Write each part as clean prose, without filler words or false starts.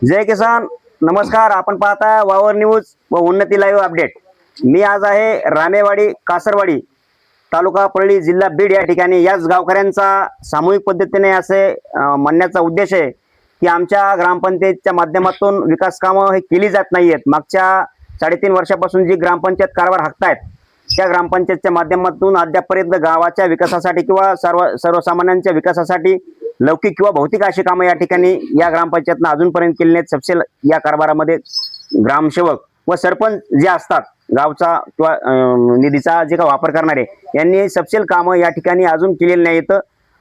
जय किसान, नमस्कार. आपण पाहता वावर न्यूज व उन्नती लाईव्ह अपडेट. मी आज आहे रामेवाडी कासरवाडी तालुका परळी जिल्हा बीड या ठिकाणी. याच गावकऱ्यांचा सामूहिक पद्धतीने असे म्हणण्याचा उद्देश आहे की आमच्या ग्रामपंचायतच्या माध्यमातून विकास कामं हे केली जात नाहीयेत. मागच्या 3.5 वर्षापासून जी ग्रामपंचायत कारभार हाकतायत त्या ग्रामपंचायतच्या माध्यमातून अद्यापर्यंत गावाच्या विकासासाठी किंवा सर्वसामान्यांच्या विकासासाठी लौकिक किंवा भौतिक अशी कामं या ठिकाणी या ग्रामपंचायतनं अजूनपर्यंत केली नाहीत. सपशेल या कारभारामध्ये ग्रामसेवक व सरपंच जे असतात गावचा किंवा निधीचा जे का वापर करणारे यांनी सपशेल कामं या ठिकाणी अजून केलेली नाहीत.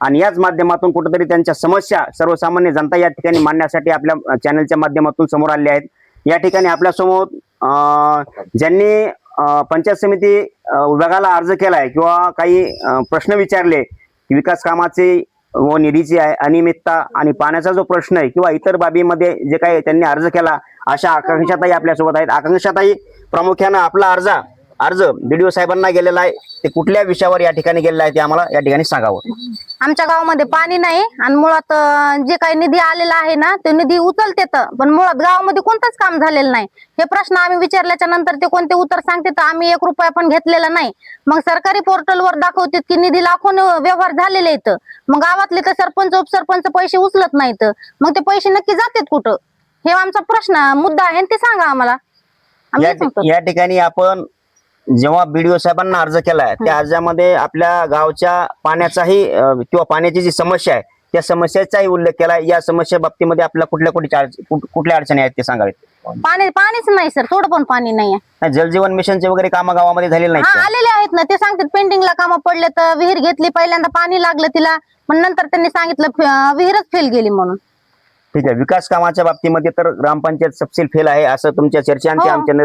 आणि याच माध्यमातून कुठेतरी त्यांच्या समस्या सर्वसामान्य जनता या ठिकाणी मांडण्यासाठी आपल्या चॅनलच्या माध्यमातून समोर आले आहेत. या ठिकाणी आपल्यासमोर ज्यांनी पंचायत समिती विभागाला अर्ज केलाय किंवा काही प्रश्न विचारले विकास कामाचे व निधीची अनियमितता आणि पाण्याचा जो प्रश्न आहे किंवा इतर बाबीमध्ये जे काही त्यांनी अर्ज केला अशा आकांक्षाताई आपल्यासोबत आहेत. आकांक्षाताई, प्रामुख्यानं आपला अर्ज बीडीओ साहेबांना गेलेला आहे, ते कुठल्या विषयावर या ठिकाणी गेलेला आहे ते आम्हाला या ठिकाणी सांगावं. आमच्या गावामध्ये पाणी नाही आणि मुळात जे काही निधी आलेला आहे ना ते निधी उचलतेत, पण मुळात गावामध्ये कोणतंच काम झालेलं नाही. हे प्रश्न आम्ही विचारल्याच्या नंतर ते कोणते उत्तर सांगते तर आम्ही 1 रुपया पण घेतलेला नाही. मग सरकारी पोर्टलवर दाखवतात की निधी लाखोन व्यवहार झालेले आहेत, मग गावातले तर सरपंच उपसरपंच पैसे उचलत नाहीत. मग ते पैसे नक्की जातात कुठं, हे आमचा प्रश्न मुद्दा आहे ते सांगा आम्हाला. या ठिकाणी आपण जेव्हा बीडीओ साहेबांना अर्ज केलाय त्या अर्जामध्ये आपल्या गावच्या पाण्याचाही किंवा पाण्याची जी समस्या आहे त्या समस्येचाही उल्लेख केलाय. या समस्या बाबतीमध्ये आपल्या कुठल्या अडचणी आहेत ते सांगावेत. पाणीच नाही सर, थोडं पण पाणी नाहीये. जलजीवन मिशनचे वगैरे काम गावामध्ये झालेले नाही आलेले आहेत ना, ते सांगतात पेंडिंगला कामं पडले तर विहीर घेतली, पहिल्यांदा पाणी लागलं तिला, पण नंतर त्यांनी सांगितलं विहीरच फेल गेली म्हणून. ठीक आहे. विकास कामाच्या बाबतीमध्ये तर ग्रामपंचायत सपशेल फेल आहे असं तुमच्या चर्चांती आमच्या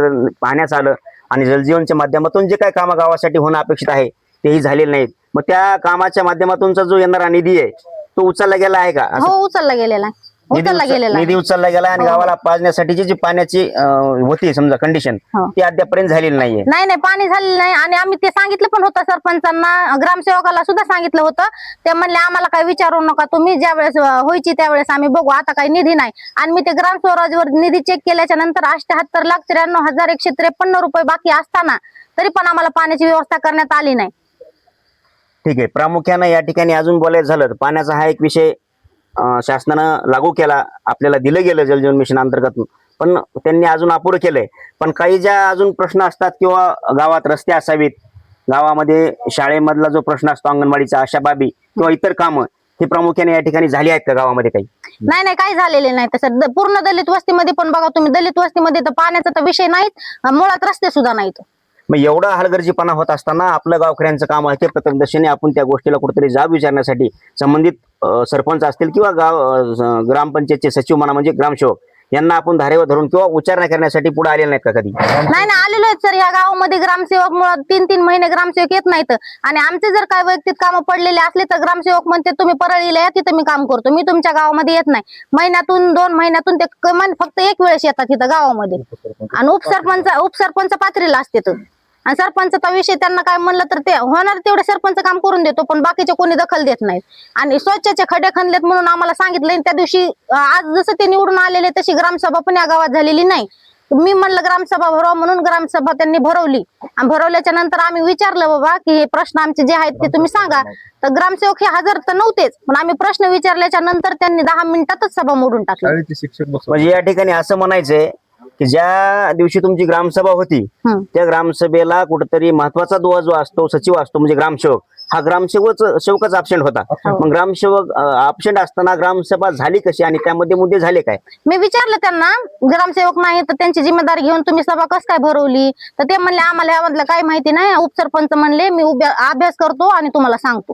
पाहण्यात आलं. आणि जलजीवनच्या माध्यमातून जे काही कामं गावासाठी होणं अपेक्षित आहे तेही झालेले नाहीत. मग त्या कामाच्या माध्यमातूनचा जो येणारा निधी आहे तो उचलला गेला आहे का? हो, उचलला गेलेला निधी उचलला गेला आणि गावाला पाजण्यासाठीची जी पाण्याची होती समजा कंडिशन ती अद्यापर्यंत झालेली नाहीये. नाही, पाणी झालेलं नाही. आणि आम्ही ते सांगितलं पण होतं सरपंचांना, ग्रामसेवकाला सुद्धा सांगितलं होतं. ते म्हणले आम्हाला काही विचारू नका तुम्ही, ज्या वेळेस व्हायची त्यावेळेस आम्ही बघू, आता काही निधी नाही. आणि मी ते ग्राम स्वराजवर निधी चेक केल्याच्या नंतर 78,93,153 रुपये बाकी असताना तरी पण आम्हाला पाण्याची व्यवस्था करण्यात आली नाही. ठीक आहे. प्रामुख्यानं या ठिकाणी अजून बोलायचं झालं तर पाण्याचा हा एक विषय शासनानं लागू केला, आपल्याला दिलं गेलं जलजीवन मिशन अंतर्गत, पण त्यांनी अजून अपुरं केलंय. पण काही ज्या अजून प्रश्न असतात किंवा गावात रस्ते असावेत, गावामध्ये शाळेमधला जो प्रश्न असतो अंगणवाडीचा, अशा बाबी किंवा इतर कामं ही प्रामुख्याने या ठिकाणी झाली आहेत का गावामध्ये? काही नाही, काही झालेले नाही. तसं पूर्ण दलित वस्तीमध्ये पण बघा तुम्ही, दलित वस्तीमध्ये तर पाण्याचा तर विषय नाहीच, मुळात रस्ते सुद्धा नाहीत. मग एवढा हलगर्जीपणा होत असताना आपलं गावकऱ्यांचं काम आहे ते प्रत्यक्षदर्शनी आपण त्या गोष्टीला कुठेतरी जाब विचारण्यासाठी संबंधित सरपंच असतील किंवा ग्रामपंचायतचे सचिव म्हणा म्हणजे ग्रामसेवक यांना आपण धारेवर धरून किंवा उच्चारणा करण्यासाठी पुढे आलेले नाहीत का कधी? नाही, आलेलो आहेत सर. या गावामध्ये ग्रामसेवक मुळात 3-3 महिने ग्रामसेवक येत नाहीत. आणि आमचे जर काय वैयक्तिक कामं पडलेले असले तर ग्रामसेवक म्हणते तुम्ही परळीला या, तिथं मी काम करतो, मी तुमच्या गावामध्ये येत नाही. महिन्यातून 2 महिन्यातून ते फक्त 1 वेळेस येतात तिथं गावामध्ये. आणि उपसरपंच पातळीला असते. आणि सरपंचचा विषय त्यांना काय म्हणलं तर ते होणार तेवढे सरपंच काम करून देतो, पण बाकीचे कोणी दखल देत नाहीत. आणि स्वच्छचे खड्डे खणलेत म्हणून आम्हाला सांगितलं. त्या दिवशी आज जसं ते निवडून आलेले तशी ग्रामसभा पण या गावात झालेली नाही. मी म्हणलं ग्रामसभा भरवा म्हणून ग्रामसभा त्यांनी भरवली. आणि भरवल्याच्या नंतर आम्ही विचारलं बाबा की हे प्रश्न आमचे जे आहेत ते तुम्ही सांगा. तर ग्रामसेवक हे हजर तर नव्हतेच, पण आम्ही प्रश्न विचारल्याच्या नंतर त्यांनी 10 मिनिटातच सभा मोडून टाकली. म्हणजे या ठिकाणी असं म्हणायचंय की ज्या दिवशी तुमची ग्रामसभा होती त्या ग्रामसभेला कुठेतरी महत्वाचा दुवा जो असतो सचिव असतो म्हणजे ग्रामसेवक, हा सेवकच अब्सेंट होता. मग ग्रामसेवक अब्सेंट असताना ग्रामसभा झाली कशी आणि त्यामध्ये मुद्दे झाले काय? मी विचारलं त्यांना, ग्रामसेवक नाही तर त्यांची जिम्मेदारी घेऊन तुम्ही सभा कस काय भरवली? तर ते म्हणले आम्हाला यामधलं काही माहिती नाही. उपसरपंच म्हणले मी अभ्यास करतो आणि तुम्हाला सांगतो.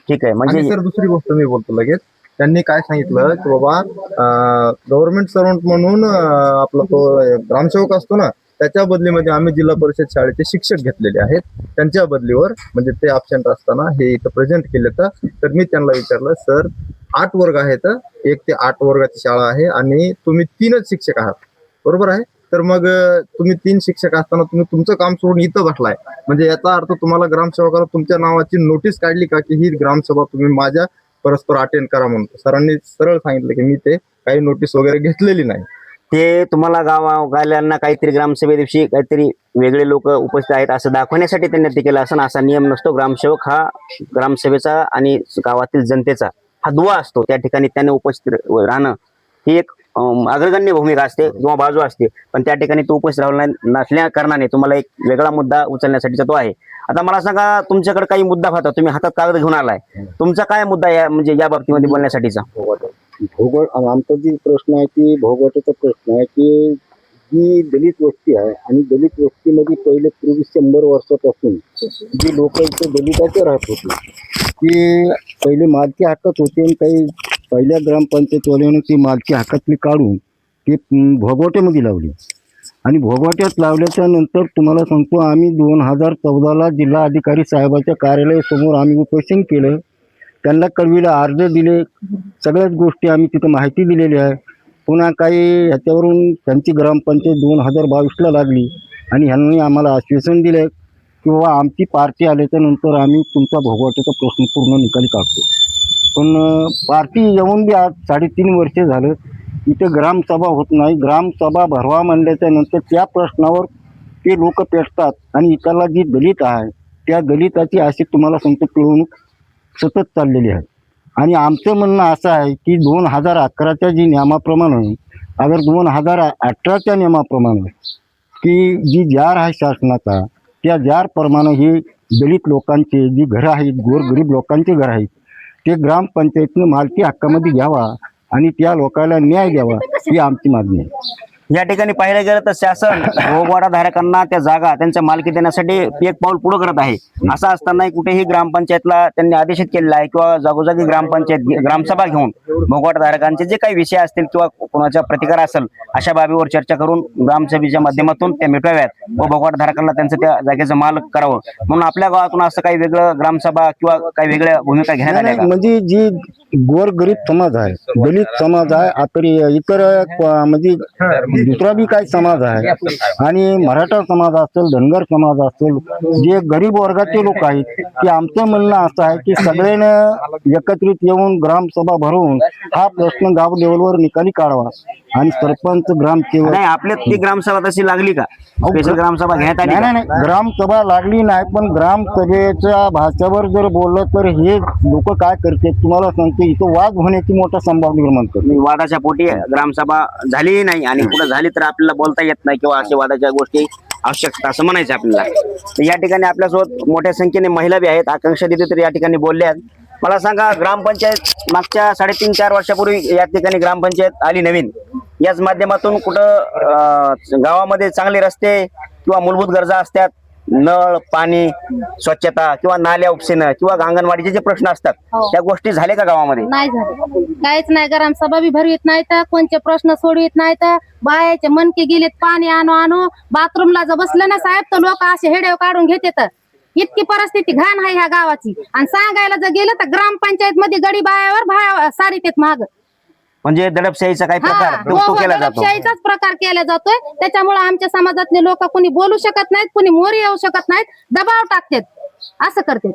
ठीक आहे. म्हणजे सर दुसरी गोष्ट मी बोलतो लगेच. त्यांनी काय सांगितलं की बाबा गव्हर्नमेंट सर्वंट म्हणून आपला तो ग्रामसेवक असतो ना त्याच्या बदलीमध्ये आम्ही जिल्हा परिषद शाळेचे शिक्षक घेतलेले आहेत, त्यांच्या बदलीवर म्हणजे ते अब्सेंट असताना हे इथं प्रेझेंट केले. तर मी त्यांना विचारलं सर 8 वर्ग आहेत, 1 ते 8 वर्गाची शाळा आहे आणि तुम्ही 3च शिक्षक आहात, बरोबर आहे? तर मग तुम्ही 3 शिक्षक असताना तुम्ही तुमचं काम सोडून इथं बसलाय, म्हणजे याचा अर्थ तुम्हाला ग्रामसेवकाला तुमच्या नावाची नोटीस काढली का की ही ग्रामसभा तुम्ही माझ्या परस्पर अटेंड करा म्हणून. सरांनी सरळ सांगितलं की मी ते काही नोटीस वगैरे घेतलेली नाही. ते तुम्हाला गावागाल्यांना काहीतरी ग्रामसभेदिवशी काहीतरी वेगळे लोक उपस्थित आहेत असं दाखवण्यासाठी त्यांनी ते केलं असं. असा नियम नसतो. ग्रामसेवक हा ग्रामसभेचा आणि गावातील जनतेचा हा दुवा असतो. त्या ठिकाणी त्याने उपस्थित राहणं ही एक अग्रगण्य भूमिका असते किंवा बाजू असते. पण त्या ठिकाणी तो उपस्थित राहिला नसल्या कारणाने तुम्हाला एक वेगळा मुद्दा उचलण्यासाठीचा तो आहे. आता मला सांगा, तुमच्याकडे काही मुद्दा होता, तुम्ही हातात कागद घेऊन आलाय, तुमचा काय मुद्दा या म्हणजे या बाबतीमध्ये बोलण्यासाठीचा? भोगट आमचा जी प्रश्न आहे ती भोगटाचा प्रश्न आहे की जी दलित वस्ती आहे आणि दलित वस्तीमध्ये पहिले पूर्वी 100 वर्षापासून जी लोक इथे दलिताचे राहत होते की पहिले मालकी हक्कात होते आणि काही पहिल्या ग्रामपंचायतवाल्यानं ती मालकी हक्कातली काढून ते भोगवट्यामध्ये लावली आणि भोगवट्यात लावल्याच्या नंतर तुम्हाला सांगतो आम्ही 2014ला जिल्हा अधिकारी साहेबाच्या कार्यालयासमोर आम्ही उपोषण केलं. त्यांना कळविलं, अर्ज दिले, सगळ्याच गोष्टी आम्ही तिथं माहिती दिलेली आहे. पुन्हा काही ह्याच्यावरून त्यांची ग्रामपंचायत 2022ला लागली आणि ह्यांनी आम्हाला आश्वासन दिलं की बाबा आमची पार्टी आल्याच्या नंतर आम्ही तुमचा भोगवट्याचा प्रश्न पूर्ण निकाली काढतो. पण पार्टी येऊन बी आज 3.5 वर्ष झालं इथे ग्रामसभा होत नाही. ग्रामसभा भरवा म्हणल्याच्या नंतर त्या प्रश्नावर ते लोक पेटतात आणि इथला जी दलित आहे त्या दलिताची अशी तुम्हाला सांगतो पिळवणूक सतत चाललेली आहे. आणि आमचं म्हणणं असं आहे की 2011च्या जी नियमाप्रमाणे अगर 2018च्या नियमाप्रमाणे की जी जार आहे शासनाचा त्या जारप्रमाणे ही दलित लोकांचे जी घरं आहेत, गोरगरीब लोकांचे घर आहेत, ते ग्रामपंचायतनं मालकी हक्कामध्ये घ्यावा आणि त्या लोकांना न्याय द्यावा ही आमची मागणी आहे. या ठिकाणी पाहिलं गेलं तर शासन भोगवाडा धारकांना त्या जागा त्यांच्या मालकी देण्यासाठी एक पाऊल पुढे करत आहे. असं असतानाही कुठेही ग्रामपंचायतला त्यांनी आदेशित केलेला आहे किंवा जागोजागी ग्रामपंचायत ग्रामसभा घेऊन भोगवाडा धारकांचे जे काही विषय असतील किंवा कोणाचा प्रतिकार असेल अशा बाबीवर चर्चा करून ग्रामसभेच्या माध्यमातून त्या मिटवाव्यात व भोगवाडा धारकांना त्यांचं त्या जागेचं मालक करावं. म्हणून आपल्या गावातून असं काही वेगळं ग्रामसभा किंवा काही वेगळ्या भूमिका घेण्यात आल्या का? म्हणजे जी गोरगरीब समाज आहे, दलित समाज आहे, इतर म्हणजे दुसरा बी काही समाज आहे आणि मराठा समाज असेल, धनगर समाज असेल, जे गरीब वर्गाचे लोक आहेत की आमचं म्हणणं असं आहे की सगळ्यांना एकत्रित येऊन ग्रामसभा भरवून हा प्रश्न गाव लेवलवर निकाली काढावा आणि सरपंच ग्रामसेवक नाही, आपल्यात ती ग्रामसभा तशी लागली का? स्पेशल ग्रामसभा घेण्यात आली का? नाही ग्रामसभा लागली नाही. पण ग्रामसभेच्या भाषेवर जर बोललं तर हे लोक काय करते तुम्हाला सांगतो, इथं वाद होण्याची मोठा संभावना निर्माण करते. वादाच्या पोटी ग्रामसभा झालीही नाही आणि कुठं झाली तर आपल्याला बोलता येत नाही किंवा अशा वादाच्या गोष्टी आवश्यकता असं म्हणायचं आपल्याला. तर या ठिकाणी आपल्यासोबत मोठ्या संख्येने महिला बी आहेत. आकांक्षा देते तर या ठिकाणी बोलल्या. मला सांगा, ग्रामपंचायत मागच्या 3.5-4 वर्षापूर्वी या ठिकाणी ग्रामपंचायत आली नवीन. याच माध्यमातून कुठं गावामध्ये चांगले रस्ते किंवा मूलभूत गरजा असतात, नळ पाणी स्वच्छता किंवा नाल्या उपसेनं किंवा अंगणवाडीचे जे प्रश्न असतात त्या गोष्टी झाल्या का गावामध्ये? नाही झालं, काहीच नाही. ग्रामसभा बी भरवीत नाही तर कोणते प्रश्न सोडवित नाही तर बायाचे मनके गेलेत पाणी आणू. बाथरूमला जर बसलं ना साहेब तर लोक असे हेडेव काढून घेतात. इतकी परिस्थिती घाण आहे ह्या गावाची. आणि सांगायला जर गेलं तर ग्रामपंचायत मध्ये गडी बायावर सारीत येत माग. म्हणजे दडपशाहीचा काही प्रकार तो केला जातो. दडपशाहीचाच प्रकार केला जातोय. त्याच्यामुळे आमच्या समाजातले लोक कोणी बोलू शकत नाहीत, कोणी मोरी येऊ शकत नाहीत, दबाव टाकतात, असं करतात.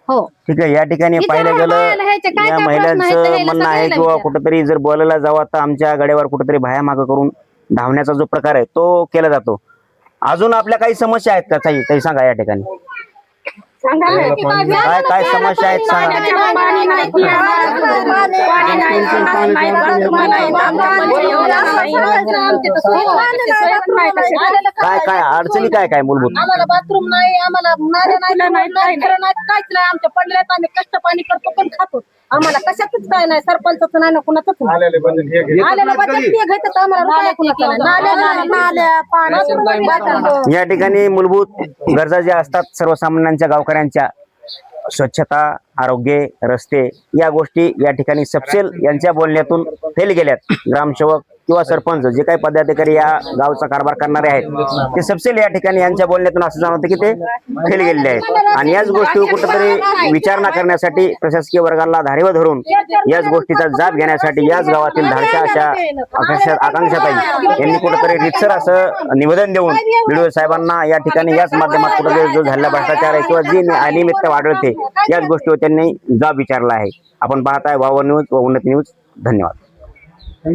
हो ठीक आहे. या ठिकाणी इथे पाहिलं बायाला गेलं ह्याचे काय या काय प्रश्न आहेत महिलांचं ते ह्याला म्हणणं आहे सगळ्याला किंवा विचारा. कुठेतरी जर बोलायला जावं तर आमच्या गड्यावर कुठेतरी भाया मागं करून धावण्याचा जो प्रकार आहे तो केला जातो. अजून आपल्या काही समस्या आहेत का? काही सांगा या ठिकाणी. काय समस्या आहेत सांगा. काय अडचणी काय मूलभूत? आम्हाला बाथरूम नाही, आम्हाला नाल्या नाही, घरं नाहीत, काहीच नाही. आमच्या पडल्यात आम्ही कष्ट पाणी करतो पण खातो. आम्हाला कशातच काय नाही, सरपंचच नाही ना कुणाचंच नाही. आलेलं बजेट ते घेतात, आम्हाला रुपया कुणाचा नाही. नाल्या पाणी या ठिकाणी मूलभूत गरजा ज्या असतात सर्वसामान्यांच्या गावकऱ्यांच्या, स्वच्छता, आरोग्य, रस्ते या गोष्टी या ठिकाणी सपशेल यांच्या बोलण्यातून फेल गेल्यात. ग्रामसेवक किंवा सरपंच जे काही पदाधिकारी या गावचा कारभार करणारे आहेत ते सबसेल या ठिकाणी यांच्या बोलण्यातून असं जाणवतं की ते फेल गेलेले आहेत आणि याच गोष्टीवर कुठेतरी विचारणा करण्यासाठी प्रशासकीय वर्गाला धारेवर धरून याच गोष्टीचा जाब घेण्यासाठी याच गावातील धाडच्या अशा आकांक्षाताई यांनी कुठेतरी रितसर असं निवेदन देऊन बीडीओ साहेबांना या ठिकाणी याच माध्यमात कुठेतरी जो झालेला भ्रष्टाचार आहे किंवा जी अनियमितता आढळते याच गोष्टीवर त्यांनी जाब विचारला आहे. आपण पाहताय वावर न्यूज व उन्नती न्यूज. धन्यवाद.